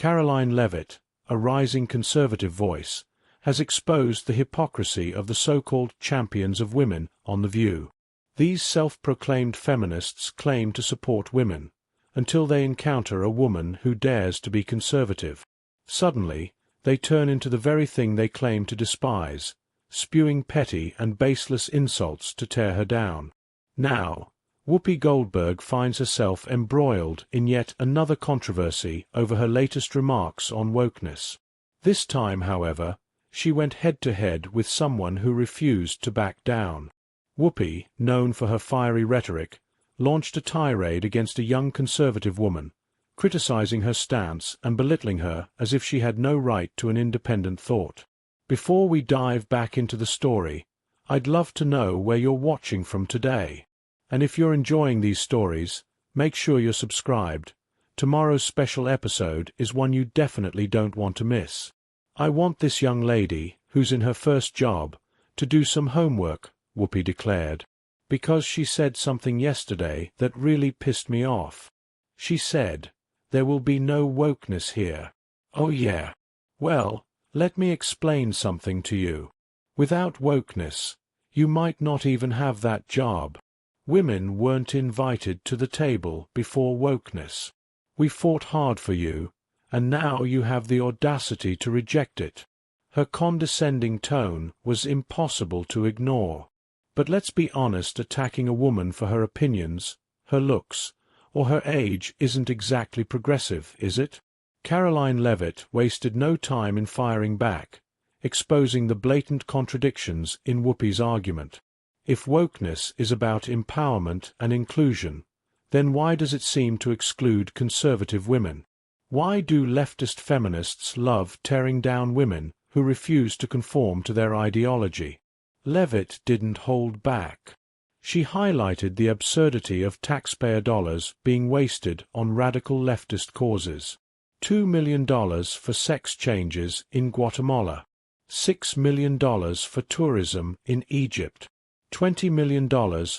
Karoline Leavitt, a rising conservative voice, has exposed the hypocrisy of the so-called champions of women on The View. These self-proclaimed feminists claim to support women, until they encounter a woman who dares to be conservative. Suddenly, they turn into the very thing they claim to despise, spewing petty and baseless insults to tear her down. Now, Whoopi Goldberg finds herself embroiled in yet another controversy over her latest remarks on wokeness. This time, however, she went head-to-head with someone who refused to back down. Whoopi, known for her fiery rhetoric, launched a tirade against a young conservative woman, criticizing her stance and belittling her as if she had no right to an independent thought. Before we dive back into the story, I'd love to know where you're watching from today. And if you're enjoying these stories, make sure you're subscribed. Tomorrow's special episode is one you definitely don't want to miss. I want this young lady, who's in her first job, to do some homework, Whoopi declared, because she said something yesterday that really pissed me off. She said, "There will be no wokeness here." Oh yeah. Well, let me explain something to you. Without wokeness, you might not even have that job. Women weren't invited to the table before wokeness. We fought hard for you, and now you have the audacity to reject it. Her condescending tone was impossible to ignore. But let's be honest, attacking a woman for her opinions, her looks, or her age isn't exactly progressive, is it? Karoline Leavitt wasted no time in firing back, exposing the blatant contradictions in Whoopi's argument. If wokeness is about empowerment and inclusion, then why does it seem to exclude conservative women? Why do leftist feminists love tearing down women who refuse to conform to their ideology? Leavitt didn't hold back. She highlighted the absurdity of taxpayer dollars being wasted on radical leftist causes. $2 million for sex changes in Guatemala. $6 million for tourism in Egypt. $20 million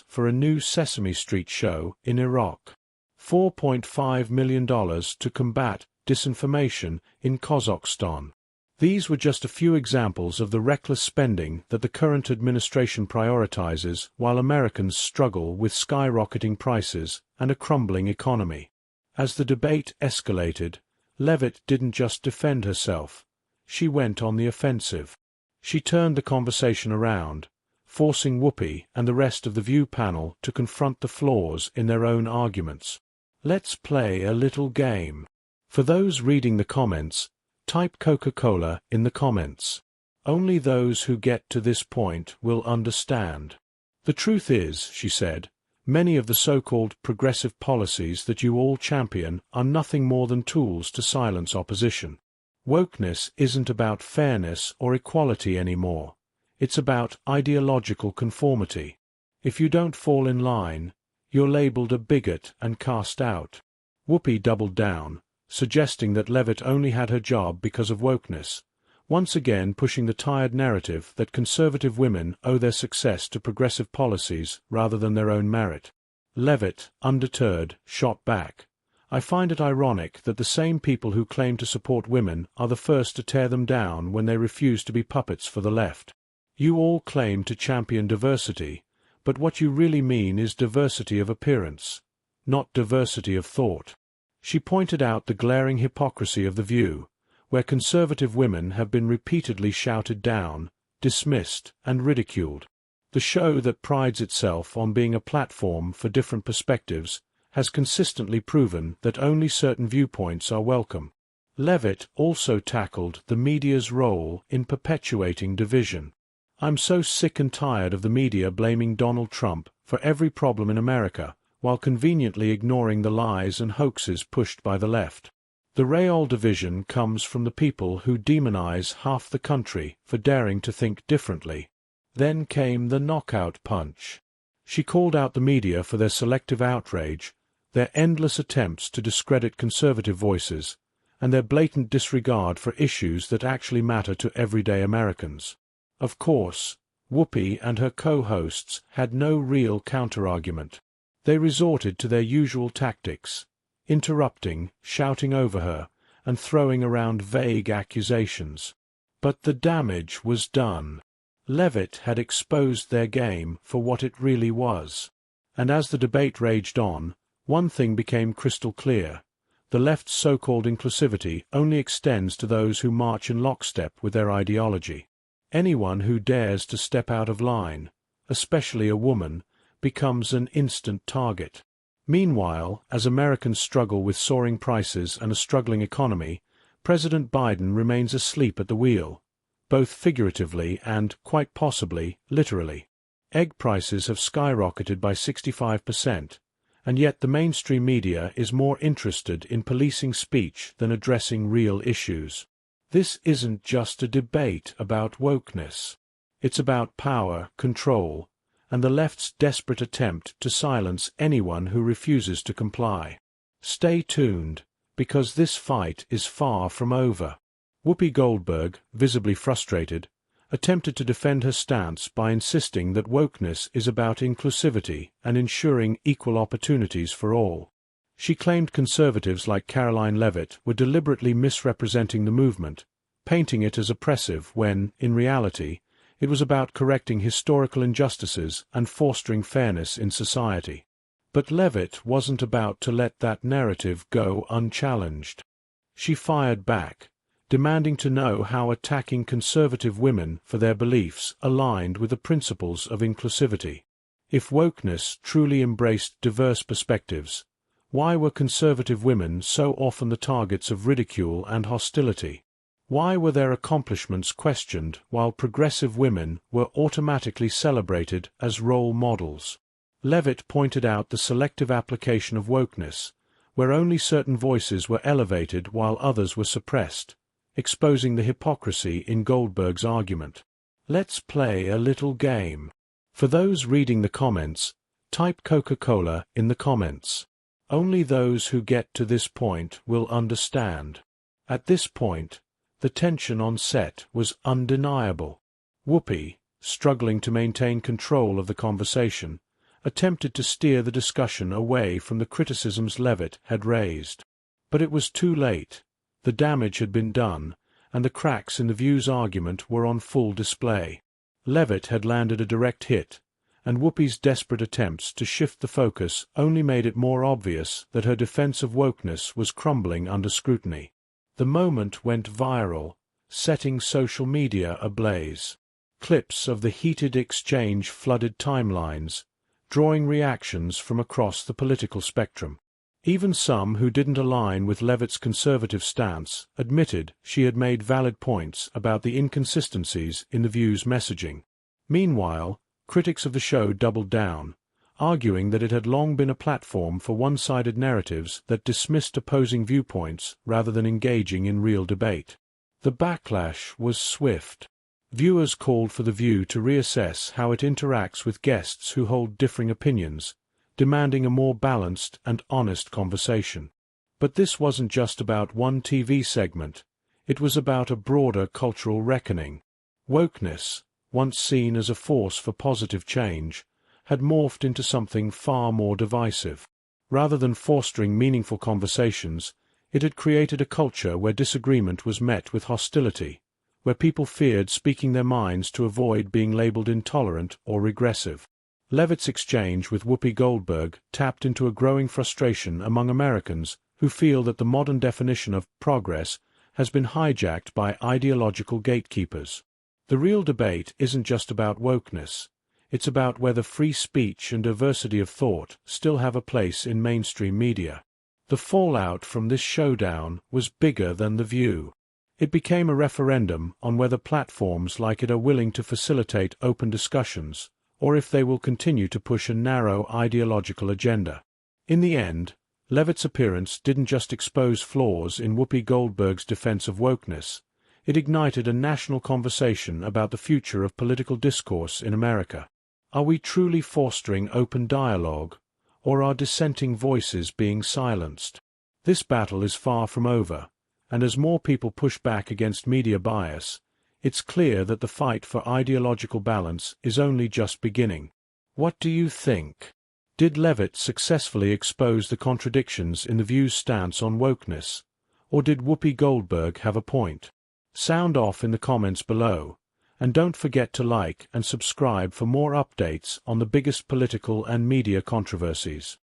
for a new Sesame Street show in Iraq. $4.5 million to combat disinformation in Kazakhstan. These were just a few examples of the reckless spending that the current administration prioritizes while Americans struggle with skyrocketing prices and a crumbling economy. As the debate escalated, Leavitt didn't just defend herself. She went on the offensive. She turned the conversation around, forcing Whoopi and the rest of the View panel to confront the flaws in their own arguments. Let's play a little game. For those reading the comments, type Coca-Cola in the comments. Only those who get to this point will understand. The truth is, she said, many of the so-called progressive policies that you all champion are nothing more than tools to silence opposition. Wokeness isn't about fairness or equality anymore. It's about ideological conformity. If you don't fall in line, you're labeled a bigot and cast out. Whoopi doubled down, suggesting that Leavitt only had her job because of wokeness, once again pushing the tired narrative that conservative women owe their success to progressive policies rather than their own merit. Leavitt, undeterred, shot back. I find it ironic that the same people who claim to support women are the first to tear them down when they refuse to be puppets for the left. You all claim to champion diversity, but what you really mean is diversity of appearance, not diversity of thought. She pointed out the glaring hypocrisy of The View, where conservative women have been repeatedly shouted down, dismissed, and ridiculed. The show that prides itself on being a platform for different perspectives has consistently proven that only certain viewpoints are welcome. Leavitt also tackled the media's role in perpetuating division. I'm so sick and tired of the media blaming Donald Trump for every problem in America, while conveniently ignoring the lies and hoaxes pushed by the left. The real division comes from the people who demonize half the country for daring to think differently. Then came the knockout punch. She called out the media for their selective outrage, their endless attempts to discredit conservative voices, and their blatant disregard for issues that actually matter to everyday Americans. Of course, Whoopi and her co-hosts had no real counterargument. They resorted to their usual tactics, interrupting, shouting over her, and throwing around vague accusations. But the damage was done. Leavitt had exposed their game for what it really was. And as the debate raged on, one thing became crystal clear. The left's so-called inclusivity only extends to those who march in lockstep with their ideology. Anyone who dares to step out of line, especially a woman, becomes an instant target. Meanwhile, as Americans struggle with soaring prices and a struggling economy, President Biden remains asleep at the wheel, both figuratively and, quite possibly, literally. Egg prices have skyrocketed by 65%. And yet the mainstream media is more interested in policing speech than addressing real issues. This isn't just a debate about wokeness. It's about power, control, and the left's desperate attempt to silence anyone who refuses to comply. Stay tuned, because this fight is far from over. Whoopi Goldberg, visibly frustrated, attempted to defend her stance by insisting that wokeness is about inclusivity and ensuring equal opportunities for all. She claimed conservatives like Karoline Leavitt were deliberately misrepresenting the movement, painting it as oppressive when, in reality, it was about correcting historical injustices and fostering fairness in society. But Leavitt wasn't about to let that narrative go unchallenged. She fired back, demanding to know how attacking conservative women for their beliefs aligned with the principles of inclusivity. If wokeness truly embraced diverse perspectives, why were conservative women so often the targets of ridicule and hostility? Why were their accomplishments questioned while progressive women were automatically celebrated as role models? Leavitt pointed out the selective application of wokeness, where only certain voices were elevated while others were suppressed, exposing the hypocrisy in Goldberg's argument. Let's play a little game. For those reading the comments, type Coca-Cola in the comments. Only those who get to this point will understand. At this point, the tension on set was undeniable. Whoopi, struggling to maintain control of the conversation, attempted to steer the discussion away from the criticisms Leavitt had raised. But it was too late. The damage had been done, and the cracks in the View's argument were on full display. Leavitt had landed a direct hit, and Whoopi's desperate attempts to shift the focus only made it more obvious that her defense of wokeness was crumbling under scrutiny. The moment went viral, setting social media ablaze. Clips of the heated exchange flooded timelines, drawing reactions from across the political spectrum. Even some who didn't align with Leavitt's conservative stance admitted she had made valid points about the inconsistencies in the View's messaging. Meanwhile, critics of the show doubled down, arguing that it had long been a platform for one-sided narratives that dismissed opposing viewpoints rather than engaging in real debate. The backlash was swift. Viewers called for The View to reassess how it interacts with guests who hold differing opinions, demanding a more balanced and honest conversation. But this wasn't just about one TV segment. It was about a broader cultural reckoning. Wokeness, once seen as a force for positive change, had morphed into something far more divisive. Rather than fostering meaningful conversations, it had created a culture where disagreement was met with hostility, where people feared speaking their minds to avoid being labeled intolerant or regressive. Leavitt's exchange with Whoopi Goldberg tapped into a growing frustration among Americans who feel that the modern definition of progress has been hijacked by ideological gatekeepers. The real debate isn't just about wokeness. It's about whether free speech and diversity of thought still have a place in mainstream media. The fallout from this showdown was bigger than The View. It became a referendum on whether platforms like it are willing to facilitate open discussions, or if they will continue to push a narrow ideological agenda. In the end, Leavitt's appearance didn't just expose flaws in Whoopi Goldberg's defense of wokeness, it ignited a national conversation about the future of political discourse in America. Are we truly fostering open dialogue, or are dissenting voices being silenced? This battle is far from over, and as more people push back against media bias, it's clear that the fight for ideological balance is only just beginning. What do you think? Did Leavitt successfully expose the contradictions in The View's stance on wokeness, Or did Whoopi Goldberg have a point? Sound off in the comments below, and don't forget to like and subscribe for more updates on the biggest political and media controversies.